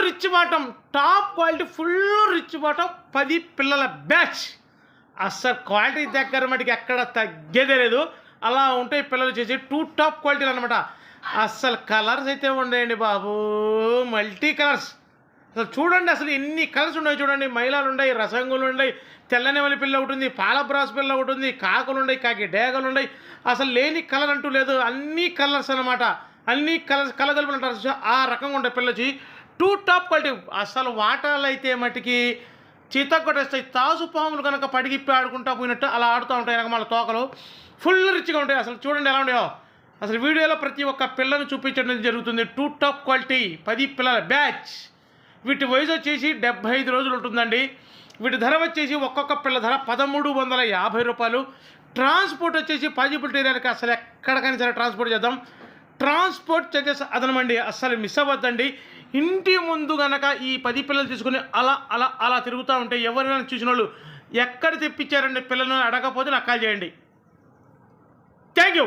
Rich bottom, top quality, full rich bottom, 10 పిల్లల batch. అస్సలు quality దగ్గర మటుకు ఎక్కడ తగ్గేదే లేదు. అలా ఉంటాయి పిల్లలు చేసి 2 టాప్ క్వాలిటీలు అనమాట. అస్సలు కలర్స్ అయితే ఉండేయండి బాబు, మల్టీ కలర్స్. అసలు చూడండి, అసలు ఎన్ని కలర్స్ ఉన్నాయి చూడండి. మైలాలు ఉన్నాయి, రసంగులు ఉన్నాయి, తెల్లనివలి పిల్ల ఒకటి ఉంది, పాలబ్రాస్ పిల్ల ఒకటి ఉంది, కాకులు ఉన్నాయి, కాకి డేగలు ఉన్నాయి. అసలు లేని కలర్ అంటూ లేదు, అన్ని కలర్స్ అనమాట. అన్ని కలర్స్ కలగలుపులు అంటారు, ఆ రకంగా ఉంటాయి పిల్లచి. 2 టాప్ క్వాలిటీ. అసలు వాటాలు అయితే మటుకి చీత కొట్టేస్తాయి. తాసు పాములు కనుక పడిగిప్పి ఆడుకుంటా పోయినట్టు అలా ఆడుతూ ఉంటాయి వెనకమాల తోకలు. ఫుల్ రిచ్గా ఉంటాయి. అసలు చూడండి ఎలా ఉన్నాయో. అసలు వీడియోలో ప్రతి ఒక్క పిల్లను చూపించడం జరుగుతుంది. 2 టాప్ క్వాలిటీ 10 పిల్లల బ్యాచ్. వీటి వయసు వచ్చేసి 75 రోజులు ఉంటుందండి. వీటి ధర వచ్చేసి ఒక్కొక్క పిల్ల ధర 1350 రూపాయలు. ట్రాన్స్పోర్ట్ వచ్చేసి పాజిబిలిటీ ఏరియాకి అసలు ఎక్కడికైనా సరే ట్రాన్స్పోర్ట్ చేద్దాం. ట్రాన్స్పోర్ట్ చార్జెస్ అదనమండి, అస్సలు మిస్ అవ్వద్దండి. ఇంటి ముందు కనుక ఈ 10 పిల్లలు తీసుకుని అలా అలా అలా తిరుగుతూ ఉంటే ఎవరైనా చూసిన వాళ్ళు ఎక్కడ తెప్పించారండి పిల్లలను అడగకపోతే నాకు కాల్ చేయండి. Thank you.